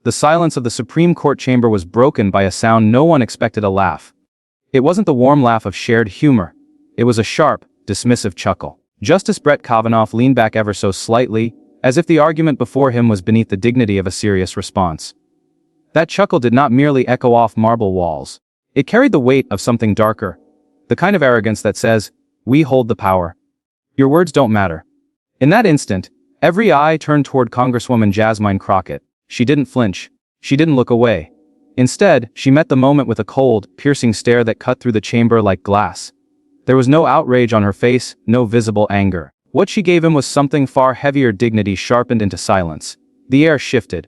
the silence of the Supreme Court chamber was broken by a sound no one expected: a laugh. It wasn't the warm laugh of shared humor. It was a sharp, dismissive chuckle. Justice Brett Kavanaugh leaned back ever so slightly, as if the argument before him was beneath the dignity of a serious response. That chuckle did not merely echo off marble walls. It carried the weight of something darker, the kind of arrogance that says, "We hold the power. Your words don't matter." In that instant, every eye turned toward Congresswoman Jasmine Crockett. She didn't flinch. She didn't look away. Instead, she met the moment with a cold, piercing stare that cut through the chamber like glass. There was no outrage on her face, no visible anger. What she gave him was something far heavier: dignity sharpened into silence. The air shifted.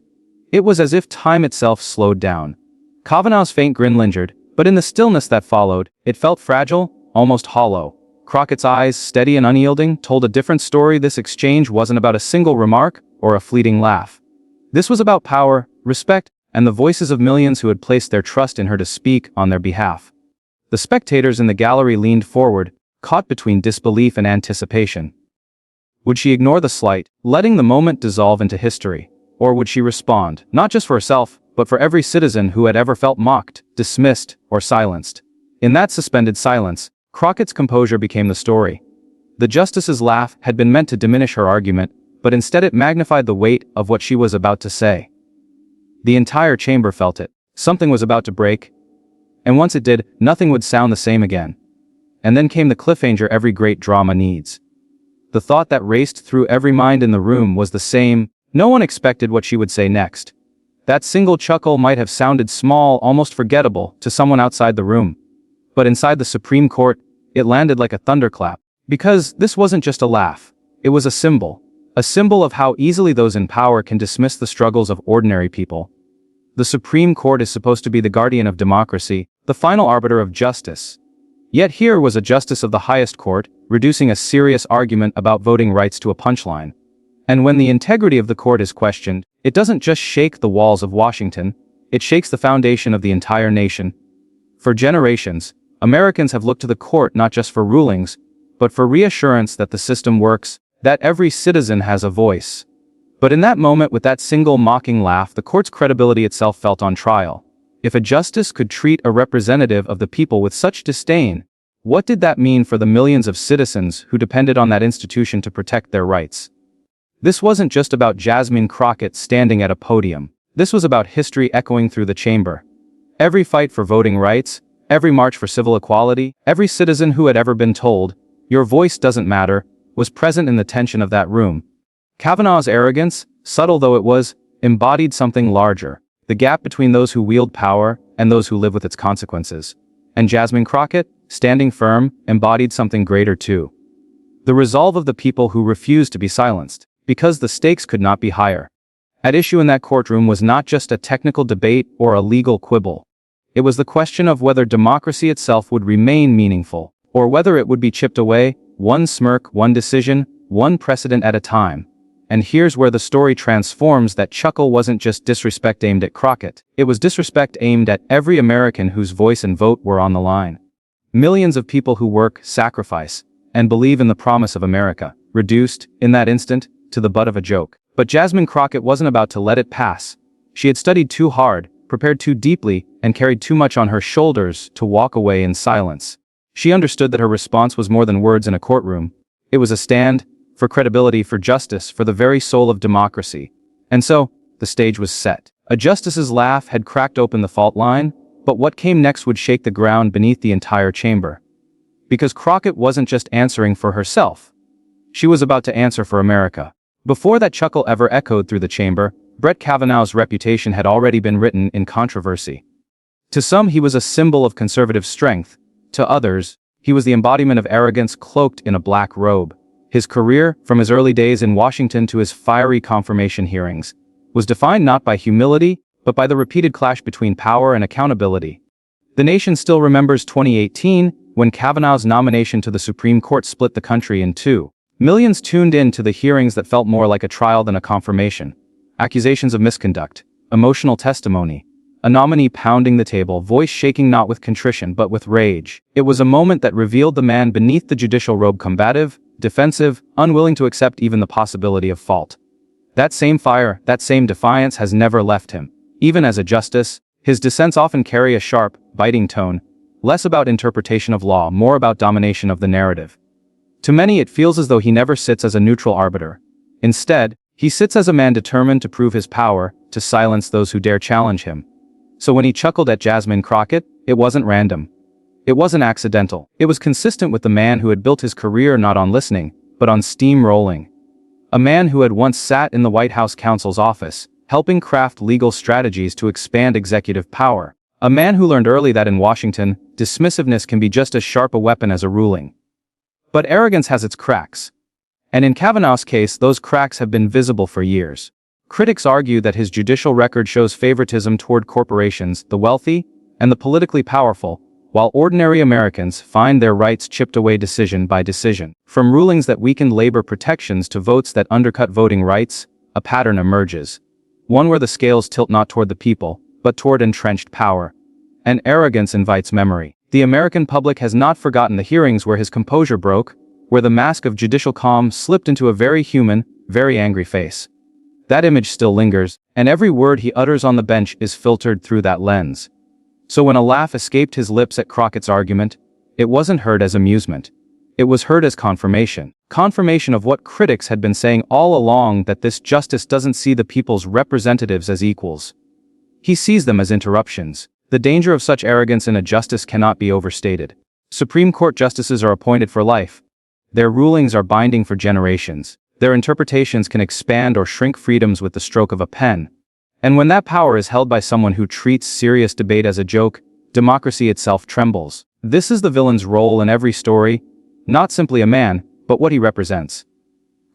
It was as if time itself slowed down. Kavanaugh's faint grin lingered, but in the stillness that followed, it felt fragile, almost hollow. Crockett's eyes, steady and unyielding, told a different story. This exchange wasn't about a single remark or a fleeting laugh. This was about power, respect, and the voices of millions who had placed their trust in her to speak on their behalf. The spectators in the gallery leaned forward, caught between disbelief and anticipation. Would she ignore the slight, letting the moment dissolve into history? Or would she respond, not just for herself, but for every citizen who had ever felt mocked, dismissed, or silenced? In that suspended silence, Crockett's composure became the story. The justice's laugh had been meant to diminish her argument, but instead it magnified the weight of what she was about to say. The entire chamber felt it. Something was about to break. And once it did, nothing would sound the same again. And then came the cliffhanger every great drama needs. The thought that raced through every mind in the room was the same: no one expected what she would say next. That single chuckle might have sounded small, almost forgettable, to someone outside the room. But inside the Supreme Court, it landed like a thunderclap. Because this wasn't just a laugh. It was a symbol. A symbol of how easily those in power can dismiss the struggles of ordinary people. The Supreme Court is supposed to be the guardian of democracy, the final arbiter of justice. Yet here was a justice of the highest court, reducing a serious argument about voting rights to a punchline. And when the integrity of the court is questioned, it doesn't just shake the walls of Washington, it shakes the foundation of the entire nation. For generations, Americans have looked to the court not just for rulings, but for reassurance that the system works, that every citizen has a voice. But in that moment, with that single mocking laugh, the court's credibility itself felt on trial. If a justice could treat a representative of the people with such disdain, what did that mean for the millions of citizens who depended on that institution to protect their rights? This wasn't just about Jasmine Crockett standing at a podium. This was about history echoing through the chamber. Every fight for voting rights, every march for civil equality, every citizen who had ever been told, "Your voice doesn't matter," was present in the tension of that room. Kavanaugh's arrogance, subtle though it was, embodied something larger: the gap between those who wield power and those who live with its consequences. And Jasmine Crockett, standing firm, embodied something greater too: the resolve of the people who refused to be silenced, because the stakes could not be higher. At issue in that courtroom was not just a technical debate or a legal quibble. It was the question of whether democracy itself would remain meaningful, or whether it would be chipped away, one smirk, one decision, one precedent at a time. And here's where the story transforms. That chuckle wasn't just disrespect aimed at Crockett. It was disrespect aimed at every American whose voice and vote were on the line. Millions of people who work, sacrifice, and believe in the promise of America, reduced, in that instant, to the butt of a joke. But Jasmine Crockett wasn't about to let it pass. She had studied too hard, prepared too deeply, and carried too much on her shoulders to walk away in silence. She understood that her response was more than words in a courtroom. It was a stand, for credibility, for justice, for the very soul of democracy. And so, the stage was set. A justice's laugh had cracked open the fault line, but what came next would shake the ground beneath the entire chamber. Because Crockett wasn't just answering for herself. She was about to answer for America. Before that chuckle ever echoed through the chamber, Brett Kavanaugh's reputation had already been written in controversy. To some, he was a symbol of conservative strength. To others, he was the embodiment of arrogance cloaked in a black robe. His career, from his early days in Washington to his fiery confirmation hearings, was defined not by humility, but by the repeated clash between power and accountability. The nation still remembers 2018, when Kavanaugh's nomination to the Supreme Court split the country in two. Millions tuned in to the hearings that felt more like a trial than a confirmation. Accusations of misconduct, emotional testimony, a nominee pounding the table, voice shaking not with contrition but with rage. It was a moment that revealed the man beneath the judicial robe: combative, defensive, unwilling to accept even the possibility of fault. That same fire, that same defiance has never left him. Even as a justice, his dissents often carry a sharp, biting tone, less about interpretation of law, more about domination of the narrative. To many it feels as though he never sits as a neutral arbiter. Instead, he sits as a man determined to prove his power, to silence those who dare challenge him. So when he chuckled at Jasmine Crockett, it wasn't random. It wasn't accidental. It was consistent with the man who had built his career not on listening, but on steamrolling. A man who had once sat in the White House counsel's office, helping craft legal strategies to expand executive power. A man who learned early that in Washington, dismissiveness can be just as sharp a weapon as a ruling. But arrogance has its cracks. And in Kavanaugh's case, those cracks have been visible for years. Critics argue that his judicial record shows favoritism toward corporations, the wealthy, and the politically powerful, while ordinary Americans find their rights chipped away decision by decision. From rulings that weakened labor protections to votes that undercut voting rights, a pattern emerges. One where the scales tilt not toward the people, but toward entrenched power. And arrogance invites memory. The American public has not forgotten the hearings where his composure broke, where the mask of judicial calm slipped into a very human, very angry face. That image still lingers, and every word he utters on the bench is filtered through that lens. So when a laugh escaped his lips at Crockett's argument, it wasn't heard as amusement. It was heard as confirmation. Confirmation of what critics had been saying all along, that this justice doesn't see the people's representatives as equals. He sees them as interruptions. The danger of such arrogance in a justice cannot be overstated. Supreme Court justices are appointed for life. Their rulings are binding for generations. Their interpretations can expand or shrink freedoms with the stroke of a pen. And when that power is held by someone who treats serious debate as a joke, democracy itself trembles. This is the villain's role in every story, not simply a man, but what he represents.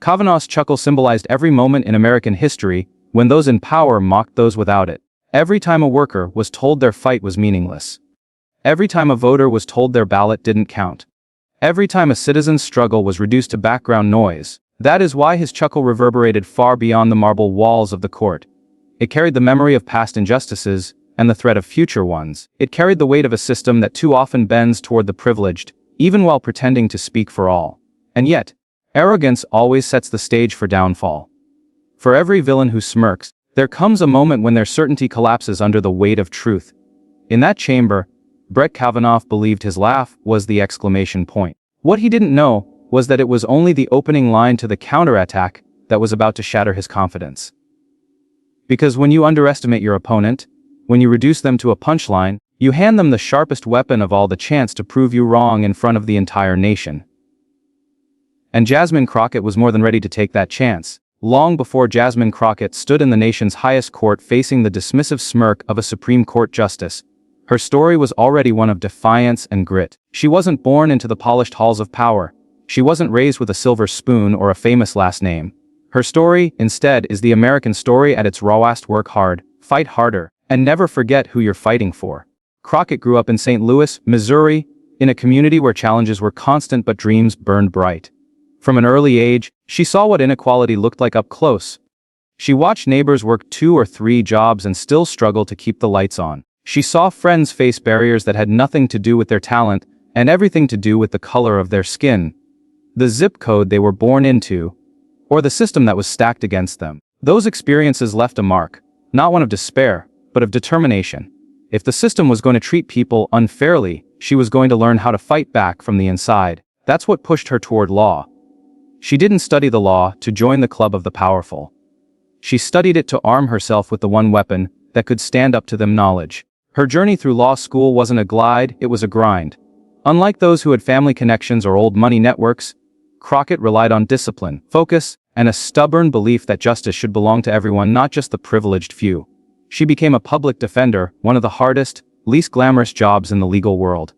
Kavanaugh's chuckle symbolized every moment in American history when those in power mocked those without it. Every time a worker was told their fight was meaningless. Every time a voter was told their ballot didn't count. Every time a citizen's struggle was reduced to background noise. That is why his chuckle reverberated far beyond the marble walls of the court. It carried the memory of past injustices and the threat of future ones. It carried the weight of a system that too often bends toward the privileged, even while pretending to speak for all. And yet, arrogance always sets the stage for downfall. For every villain who smirks, there comes a moment when their certainty collapses under the weight of truth. In that chamber, Brett Kavanaugh believed his laugh was the exclamation point. What he didn't know was that it was only the opening line to the counterattack that was about to shatter his confidence. Because when you underestimate your opponent, when you reduce them to a punchline, you hand them the sharpest weapon of all, the chance to prove you wrong in front of the entire nation. And Jasmine Crockett was more than ready to take that chance. Long before Jasmine Crockett stood in the nation's highest court facing the dismissive smirk of a Supreme Court justice, her story was already one of defiance and grit. She wasn't born into the polished halls of power. She wasn't raised with a silver spoon or a famous last name. Her story, instead, is the American story at its rawest: work hard, fight harder, and never forget who you're fighting for. Crockett grew up in St. Louis, Missouri, in a community where challenges were constant but dreams burned bright. From an early age, she saw what inequality looked like up close. She watched neighbors work 2 or 3 jobs and still struggle to keep the lights on. She saw friends face barriers that had nothing to do with their talent and everything to do with the color of their skin, the zip code they were born into, or the system that was stacked against them. Those experiences left a mark, not one of despair, but of determination. If the system was going to treat people unfairly, she was going to learn how to fight back from the inside. That's what pushed her toward law. She didn't study the law to join the club of the powerful. She studied it to arm herself with the one weapon that could stand up to them: knowledge. Her journey through law school wasn't a glide, it was a grind. Unlike those who had family connections or old money networks, Crockett relied on discipline, focus, and a stubborn belief that justice should belong to everyone, not just the privileged few. She became a public defender, one of the hardest, least glamorous jobs in the legal world.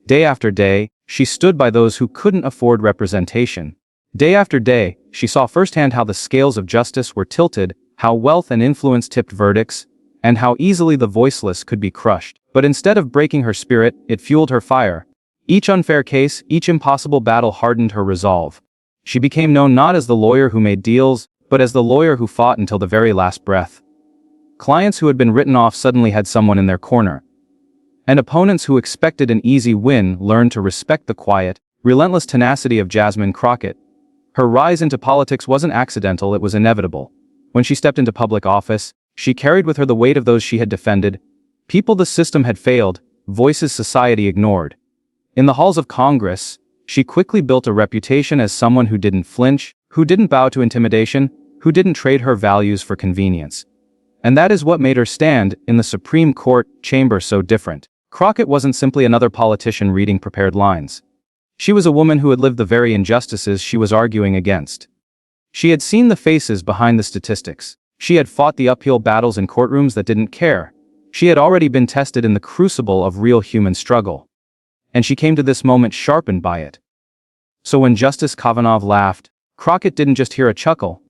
Day after day, she stood by those who couldn't afford representation. Day after day, she saw firsthand how the scales of justice were tilted, how wealth and influence tipped verdicts, and how easily the voiceless could be crushed. But instead of breaking her spirit, it fueled her fire. Each unfair case, each impossible battle hardened her resolve. She became known not as the lawyer who made deals, but as the lawyer who fought until the very last breath. Clients who had been written off suddenly had someone in their corner. And opponents who expected an easy win learned to respect the quiet, relentless tenacity of Jasmine Crockett. Her rise into politics wasn't accidental, it was inevitable. When she stepped into public office, She carried with her the weight of those she had defended, people the system had failed, voices society ignored. In the halls of Congress, she quickly built a reputation as someone who didn't flinch, who didn't bow to intimidation, who didn't trade her values for convenience. And that is what made her stand in the Supreme Court chamber so different. Crockett wasn't simply another politician reading prepared lines. She was a woman who had lived the very injustices she was arguing against. She had seen the faces behind the statistics. She had fought the uphill battles in courtrooms that didn't care. She had already been tested in the crucible of real human struggle. And she came to this moment sharpened by it. So when Justice Kavanaugh laughed, Crockett didn't just hear a chuckle.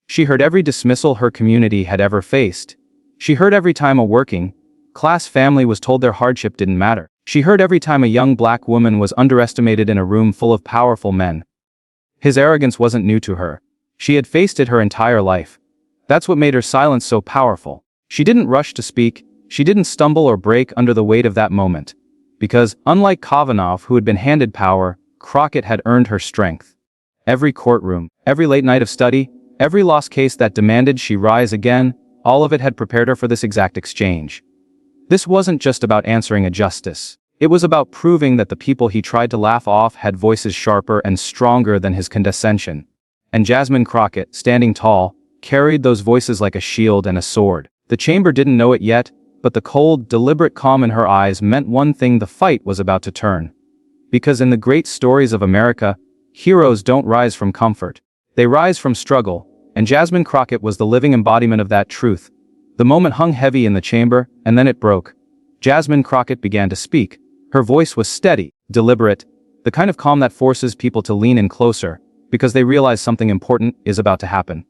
She heard every dismissal her community had ever faced. She heard every time a working class family was told their hardship didn't matter. She heard every time a young black woman was underestimated in a room full of powerful men. His arrogance wasn't new to her. She had faced it her entire life. That's what made her silence so powerful. She didn't rush to speak. She didn't stumble or break under the weight of that moment. Because, unlike Kavanaugh, who had been handed power, Crockett had earned her strength. Every courtroom, every late night of study, every lost case that demanded she rise again, all of it had prepared her for this exact exchange. This wasn't just about answering a justice. It was about proving that the people he tried to laugh off had voices sharper and stronger than his condescension. And Jasmine Crockett, standing tall, carried those voices like a shield and a sword. The chamber didn't know it yet, but the cold, deliberate calm in her eyes meant one thing: the fight was about to turn. Because in the great stories of America, heroes don't rise from comfort. They rise from struggle, and Jasmine Crockett was the living embodiment of that truth. The moment hung heavy in the chamber, and then it broke. Jasmine Crockett began to speak. Her voice was steady, deliberate, the kind of calm that forces people to lean in closer, because they realize something important is about to happen.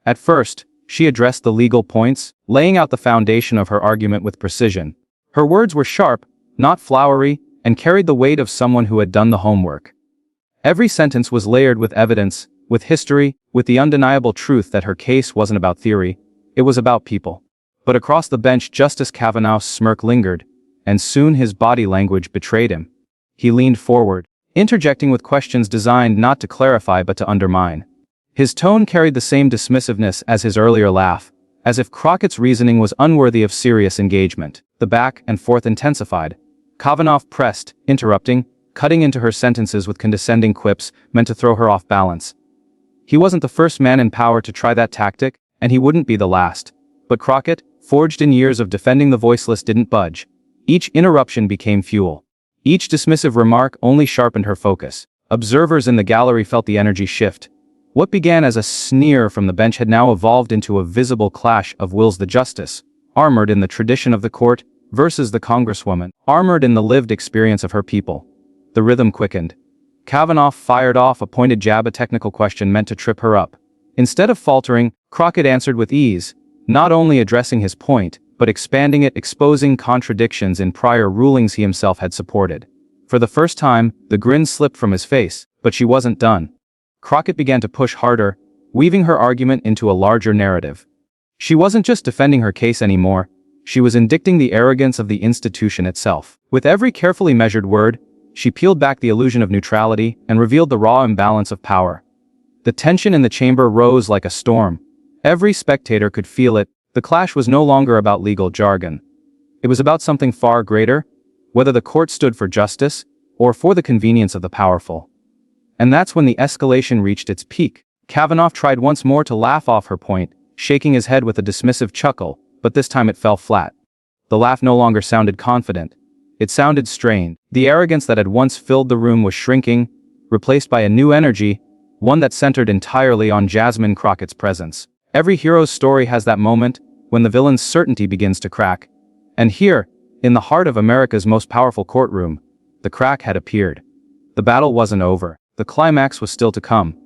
At first, she addressed the legal points, laying out the foundation of her argument with precision. Her words were sharp, not flowery, and carried the weight of someone who had done the homework. Every sentence was layered with evidence, with history, with the undeniable truth that her case wasn't about theory, it was about people. But across the bench, Justice Kavanaugh's smirk lingered, and soon his body language betrayed him. He leaned forward, interjecting with questions designed not to clarify but to undermine. His tone carried the same dismissiveness as his earlier laugh, as if Crockett's reasoning was unworthy of serious engagement. The back and forth intensified. Kavanaugh pressed, interrupting, cutting into her sentences with condescending quips meant to throw her off balance. He wasn't the first man in power to try that tactic, and he wouldn't be the last. But Crockett, forged in years of defending the voiceless, didn't budge. Each interruption became fuel. Each dismissive remark only sharpened her focus. Observers in the gallery felt the energy shift. What began as a sneer from the bench had now evolved into a visible clash of wills. The justice, armored in the tradition of the court, versus the congresswoman, armored in the lived experience of her people. The rhythm quickened. Kavanaugh fired off a pointed jab, a technical question meant to trip her up. Instead of faltering, Crockett answered with ease, not only addressing his point, but expanding it, exposing contradictions in prior rulings he himself had supported. For the first time, the grin slipped from his face, but she wasn't done. Crockett began to push harder, weaving her argument into a larger narrative. She wasn't just defending her case anymore, she was indicting the arrogance of the institution itself. With every carefully measured word, she peeled back the illusion of neutrality and revealed the raw imbalance of power. The tension in the chamber rose like a storm. Every spectator could feel it. The clash was no longer about legal jargon. It was about something far greater, whether the court stood for justice or for the convenience of the powerful. And that's when the escalation reached its peak. Kavanaugh tried once more to laugh off her point, shaking his head with a dismissive chuckle, but this time it fell flat. The laugh no longer sounded confident. It sounded strained. The arrogance that had once filled the room was shrinking, replaced by a new energy, one that centered entirely on Jasmine Crockett's presence. Every hero's story has that moment, when the villain's certainty begins to crack. And here, in the heart of America's most powerful courtroom, the crack had appeared. The battle wasn't over. The climax was still to come.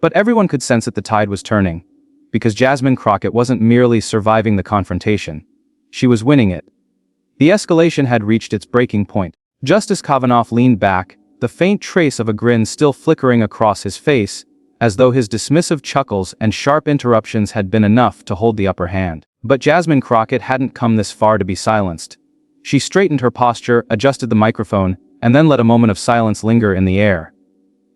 But everyone could sense that the tide was turning. Because Jasmine Crockett wasn't merely surviving the confrontation. She was winning it. The escalation had reached its breaking point. Justice Kavanaugh leaned back, the faint trace of a grin still flickering across his face, as though his dismissive chuckles and sharp interruptions had been enough to hold the upper hand. But Jasmine Crockett hadn't come this far to be silenced. She straightened her posture, adjusted the microphone, and then let a moment of silence linger in the air.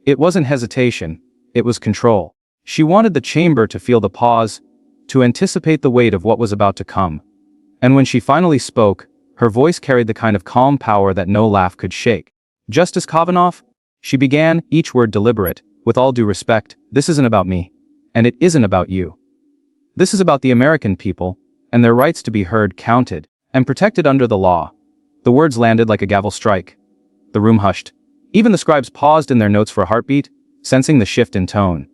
It wasn't hesitation, it was control. She wanted the chamber to feel the pause, to anticipate the weight of what was about to come. And when she finally spoke, her voice carried the kind of calm power that no laugh could shake. "Justice Kavanaugh," she began, each word deliberate, "with all due respect, this isn't about me. And it isn't about you. This is about the American people, and their rights to be heard, counted, and protected under the law." The words landed like a gavel strike. The room hushed. Even the scribes paused in their notes for a heartbeat, sensing the shift in tone.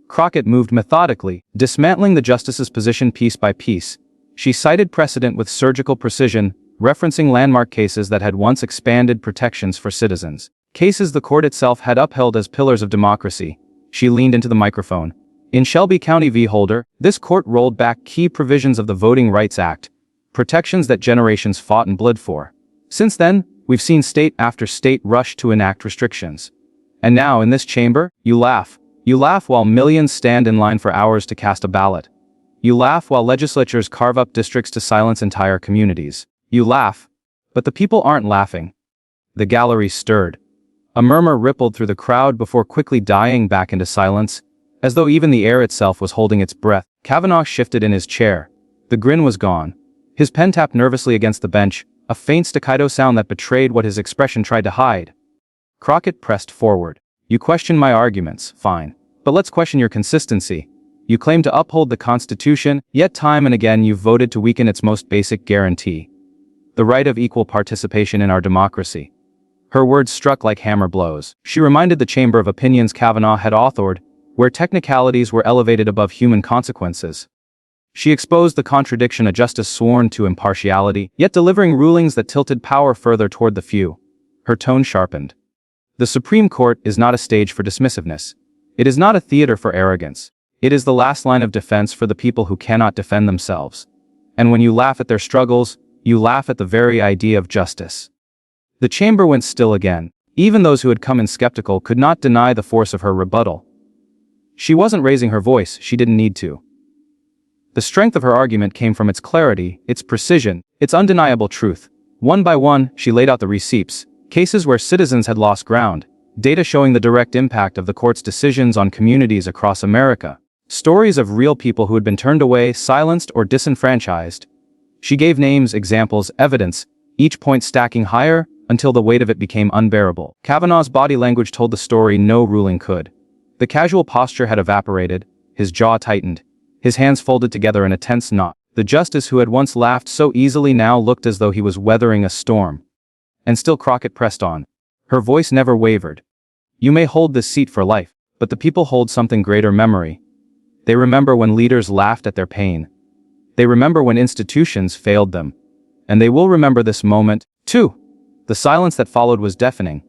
Crockett moved methodically, dismantling the justice's position piece by piece. She cited precedent with surgical precision, referencing landmark cases that had once expanded protections for citizens. Cases the court itself had upheld as pillars of democracy. She leaned into the microphone. "In Shelby County v. Holder, this court rolled back key provisions of the Voting Rights Act, protections that generations fought and bled for. Since then, we've seen state after state rush to enact restrictions. And now, in this chamber, you laugh. You laugh while millions stand in line for hours to cast a ballot. You laugh while legislatures carve up districts to silence entire communities. You laugh. But the people aren't laughing." The gallery stirred. A murmur rippled through the crowd before quickly dying back into silence, as though even the air itself was holding its breath. Kavanaugh shifted in his chair. The grin was gone. His pen tapped nervously against the bench, a faint staccato sound that betrayed what his expression tried to hide. Crockett pressed forward. "You question my arguments, fine. But let's question your consistency. You claim to uphold the Constitution, yet time and again you've voted to weaken its most basic guarantee: the right of equal participation in our democracy." Her words struck like hammer blows. She reminded the chamber of opinions Kavanaugh had authored, where technicalities were elevated above human consequences. She exposed the contradiction: a justice sworn to impartiality, yet delivering rulings that tilted power further toward the few. Her tone sharpened. The Supreme Court is not a stage for dismissiveness. It is not a theater for arrogance. It is the last line of defense for the people who cannot defend themselves. And when you laugh at their struggles, you laugh at the very idea of justice. The chamber went still again. Even those who had come in skeptical could not deny the force of her rebuttal. She wasn't raising her voice, she didn't need to. The strength of her argument came from its clarity, its precision, its undeniable truth. One by one, she laid out the receipts, cases where citizens had lost ground, data showing the direct impact of the court's decisions on communities across America, stories of real people who had been turned away, silenced, or disenfranchised. She gave names, examples, evidence, each point stacking higher until the weight of it became unbearable. Kavanaugh's body language told the story no ruling could. The casual posture had evaporated, his jaw tightened, his hands folded together in a tense knot. The justice who had once laughed so easily now looked as though he was weathering a storm. And still Crockett pressed on. Her voice never wavered. "You may hold this seat for life, but the people hold something greater: memory. They remember when leaders laughed at their pain. They remember when institutions failed them. And they will remember this moment, too." The silence that followed was deafening.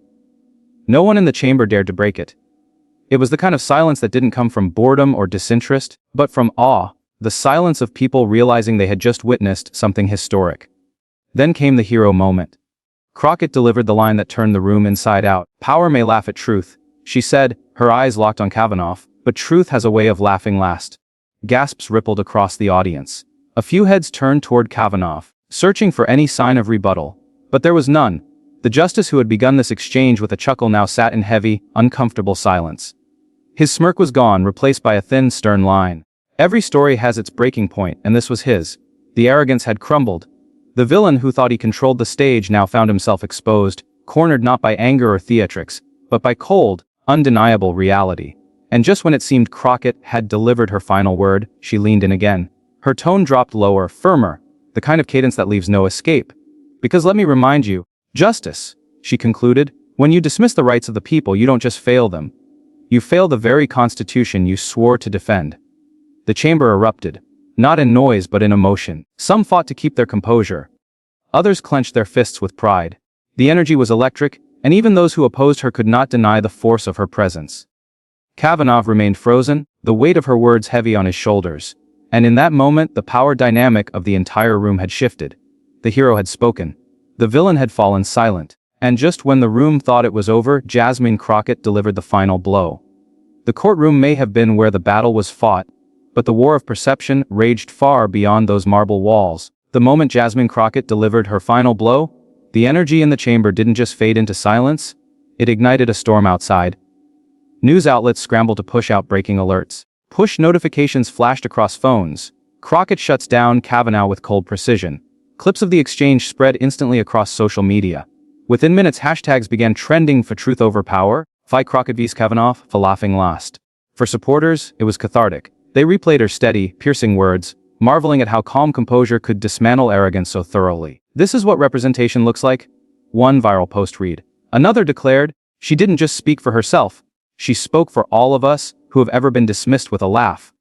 No one in the chamber dared to break it. It was the kind of silence that didn't come from boredom or disinterest, but from awe, the silence of people realizing they had just witnessed something historic. Then came the hero moment. Crockett delivered the line that turned the room inside out. "Power may laugh at truth," she said, her eyes locked on Kavanaugh, "but truth has a way of laughing last." Gasps rippled across the audience. A few heads turned toward Kavanaugh, searching for any sign of rebuttal. But there was none. The justice who had begun this exchange with a chuckle now sat in heavy, uncomfortable silence. His smirk was gone, replaced by a thin, stern line. Every story has its breaking point, and this was his. The arrogance had crumbled. The villain who thought he controlled the stage now found himself exposed, cornered not by anger or theatrics, but by cold, undeniable reality. And just when it seemed Crockett had delivered her final word, she leaned in again. Her tone dropped lower, firmer, the kind of cadence that leaves no escape. "Because let me remind you, Justice," she concluded, "when you dismiss the rights of the people, you don't just fail them. You fail the very Constitution you swore to defend." The chamber erupted, not in noise but in emotion. Some fought to keep their composure. Others clenched their fists with pride. The energy was electric, and even those who opposed her could not deny the force of her presence. Kavanaugh remained frozen, the weight of her words heavy on his shoulders. And in that moment, the power dynamic of the entire room had shifted. The hero had spoken. The villain had fallen silent. And just when the room thought it was over, Jasmine Crockett delivered the final blow. The courtroom may have been where the battle was fought, but the war of perception raged far beyond those marble walls. The moment Jasmine Crockett delivered her final blow, the energy in the chamber didn't just fade into silence, it ignited a storm outside. News outlets scrambled to push out breaking alerts. Push notifications flashed across phones. Crockett shuts down Kavanaugh with cold precision. Clips of the exchange spread instantly across social media. Within minutes, hashtags began trending for truth over power, fight Crockett vs Kavanaugh, for laughing last. For supporters, it was cathartic. They replayed her steady, piercing words, marveling at how calm composure could dismantle arrogance so thoroughly. This is what representation looks like. One viral post read. Another declared, she didn't just speak for herself. She spoke for all of us who have ever been dismissed with a laugh.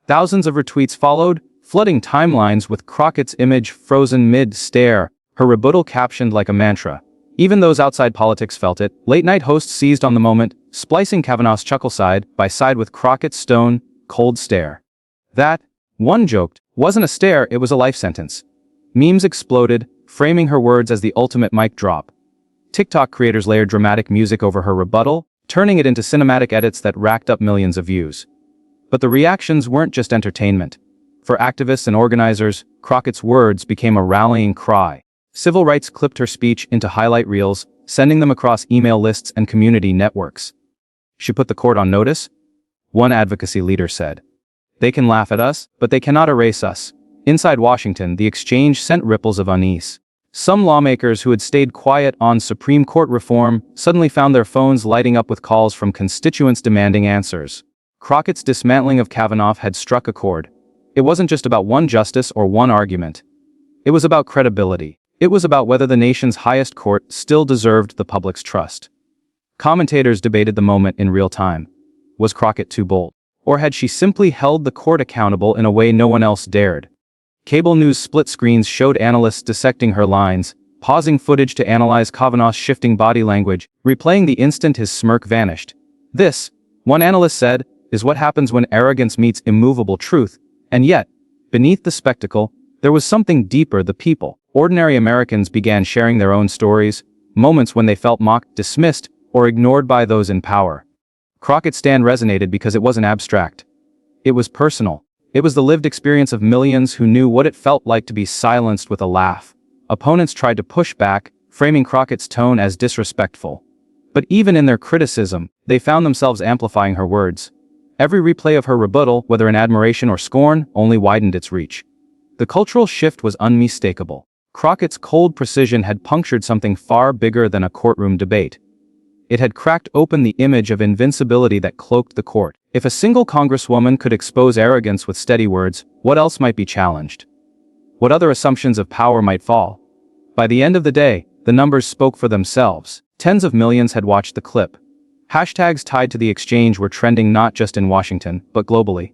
Thousands of retweets followed, flooding timelines with Crockett's image frozen mid-stare, her rebuttal captioned like a mantra. Even those outside politics felt it. Late-night hosts seized on the moment, splicing Kavanaugh's chuckle side by side with Crockett's stone, cold stare. That, one joked, wasn't a stare, it was a life sentence. Memes exploded, framing her words as the ultimate mic drop. TikTok creators layered dramatic music over her rebuttal, turning it into cinematic edits that racked up millions of views. But the reactions weren't just entertainment. For activists and organizers, Crockett's words became a rallying cry. Civil rights clipped her speech into highlight reels, sending them across email lists and community networks. She put the court on notice? One advocacy leader said. They can laugh at us, but they cannot erase us. Inside Washington, the exchange sent ripples of unease. Some lawmakers who had stayed quiet on Supreme Court reform suddenly found their phones lighting up with calls from constituents demanding answers. Crockett's dismantling of Kavanaugh had struck a chord. It wasn't just about one justice or one argument. It was about credibility. It was about whether the nation's highest court still deserved the public's trust. Commentators debated the moment in real time. Was Crockett too bold? Or had she simply held the court accountable in a way no one else dared? Cable news split screens showed analysts dissecting her lines, pausing footage to analyze Kavanaugh's shifting body language, replaying the instant his smirk vanished. This, one analyst said, is what happens when arrogance meets immovable truth. And yet, beneath the spectacle, there was something deeper. The people, ordinary Americans, began sharing their own stories, moments when they felt mocked, dismissed, or ignored by those in power. Crockett's stand resonated because it wasn't abstract. It was personal. It was the lived experience of millions who knew what it felt like to be silenced with a laugh. Opponents tried to push back, framing Crockett's tone as disrespectful. But even in their criticism, they found themselves amplifying her words. Every replay of her rebuttal, whether in admiration or scorn, only widened its reach. The cultural shift was unmistakable. Crockett's cold precision had punctured something far bigger than a courtroom debate. It had cracked open the image of invincibility that cloaked the court. If a single congresswoman could expose arrogance with steady words, what else might be challenged? What other assumptions of power might fall? By the end of the day, the numbers spoke for themselves. Tens of millions had watched the clip. Hashtags tied to the exchange were trending not just in Washington, but globally.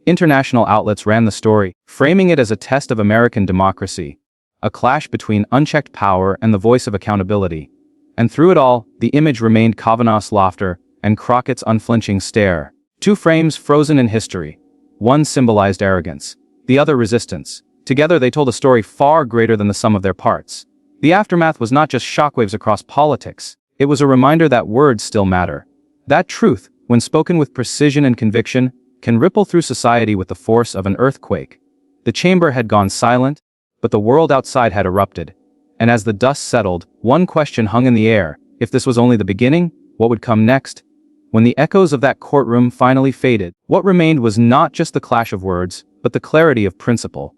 International outlets ran the story, framing it as a test of American democracy, a clash between unchecked power and the voice of accountability. And through it all, the image remained Kavanaugh's laughter and Crockett's unflinching stare. Two frames frozen in history. One symbolized arrogance, the other resistance. Together they told a story far greater than the sum of their parts. The aftermath was not just shockwaves across politics. It was a reminder that words still matter. That truth, when spoken with precision and conviction, can ripple through society with the force of an earthquake. The chamber had gone silent, but the world outside had erupted. And as the dust settled, one question hung in the air. If this was only the beginning, what would come next? When the echoes of that courtroom finally faded, what remained was not just the clash of words, but the clarity of principle.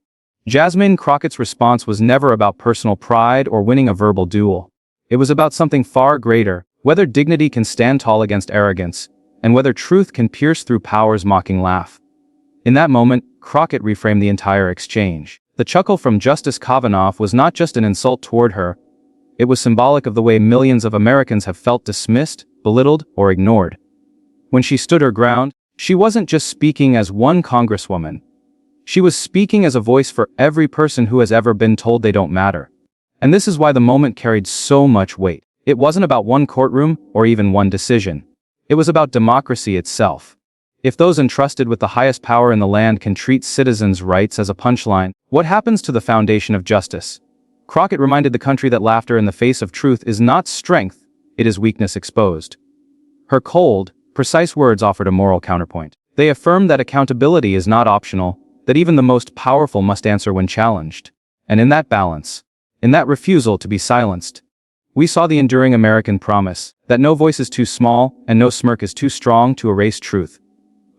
Jasmine Crockett's response was never about personal pride or winning a verbal duel. It was about something far greater, whether dignity can stand tall against arrogance, and whether truth can pierce through power's mocking laugh. In that moment, Crockett reframed the entire exchange. The chuckle from Justice Kavanaugh was not just an insult toward her. It was symbolic of the way millions of Americans have felt dismissed, belittled, or ignored. When she stood her ground, she wasn't just speaking as one congresswoman. She was speaking as a voice for every person who has ever been told they don't matter. And this is why the moment carried so much weight. It wasn't about one courtroom or even one decision. It was about democracy itself. If those entrusted with the highest power in the land can treat citizens' rights as a punchline, what happens to the foundation of justice? Crockett reminded the country that laughter in the face of truth is not strength, it is weakness exposed. Her cold, precise words offered a moral counterpoint. They affirmed that accountability is not optional, that even the most powerful must answer when challenged. And in that balance, in that refusal to be silenced, we saw the enduring American promise that no voice is too small and no smirk is too strong to erase truth.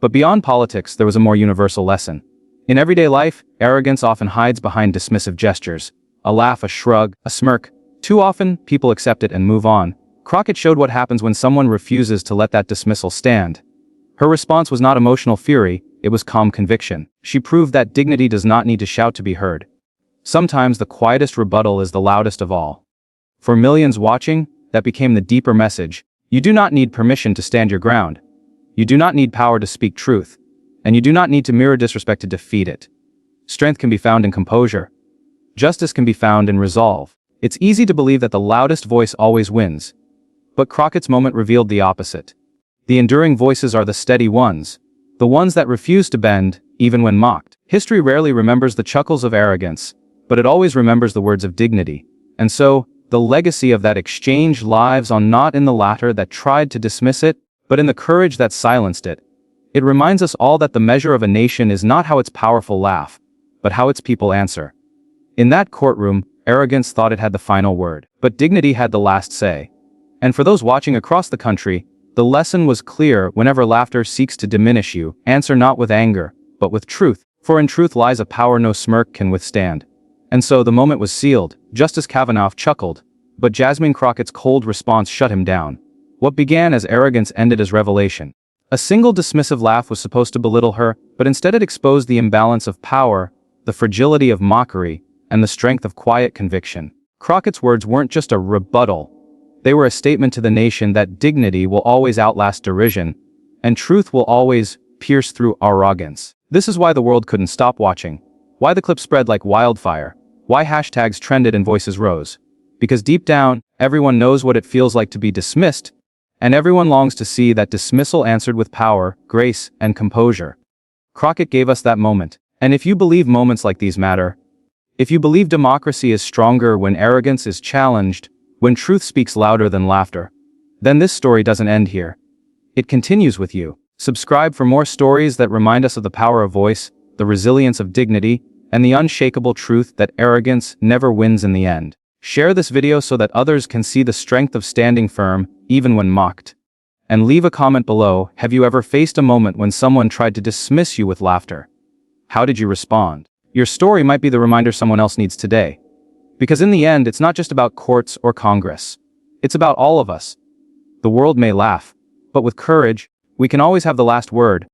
But beyond politics, there was a more universal lesson. In everyday life, arrogance often hides behind dismissive gestures. A laugh, a shrug, a smirk. Too often, people accept it and move on. Crockett showed what happens when someone refuses to let that dismissal stand. Her response was not emotional fury, it was calm conviction. She proved that dignity does not need to shout to be heard. Sometimes the quietest rebuttal is the loudest of all. For millions watching, that became the deeper message. You do not need permission to stand your ground. You do not need power to speak truth. And you do not need to mirror disrespect to defeat it. Strength can be found in composure. Justice can be found in resolve. It's easy to believe that the loudest voice always wins. But Crockett's moment revealed the opposite. The enduring voices are the steady ones. The ones that refuse to bend, even when mocked. History rarely remembers the chuckles of arrogance, but it always remembers the words of dignity. And so, the legacy of that exchange lives on not in the latter that tried to dismiss it, but in the courage that silenced it. It reminds us all that the measure of a nation is not how its powerful laugh, but how its people answer. In that courtroom, arrogance thought it had the final word, but dignity had the last say. And for those watching across the country, the lesson was clear: whenever laughter seeks to diminish you, answer not with anger, but with truth, for in truth lies a power no smirk can withstand. And so the moment was sealed. Justice Kavanaugh chuckled, but Jasmine Crockett's cold response shut him down. What began as arrogance ended as revelation. A single dismissive laugh was supposed to belittle her, but instead it exposed the imbalance of power, the fragility of mockery, and the strength of quiet conviction. Crockett's words weren't just a rebuttal. They were a statement to the nation that dignity will always outlast derision, and truth will always pierce through arrogance. This is why the world couldn't stop watching. Why the clip spread like wildfire. Why hashtags trended and voices rose. Because deep down, everyone knows what it feels like to be dismissed, and everyone longs to see that dismissal answered with power, grace, and composure. Crockett gave us that moment. And if you believe moments like these matter, if you believe democracy is stronger when arrogance is challenged, when truth speaks louder than laughter, then this story doesn't end here. It continues with you. Subscribe for more stories that remind us of the power of voice, the resilience of dignity, and the unshakable truth that arrogance never wins in the end. Share this video so that others can see the strength of standing firm, even when mocked. And leave a comment below. Have you ever faced a moment when someone tried to dismiss you with laughter? How did you respond? Your story might be the reminder someone else needs today. Because in the end, it's not just about courts or Congress. It's about all of us. The world may laugh, but with courage, we can always have the last word.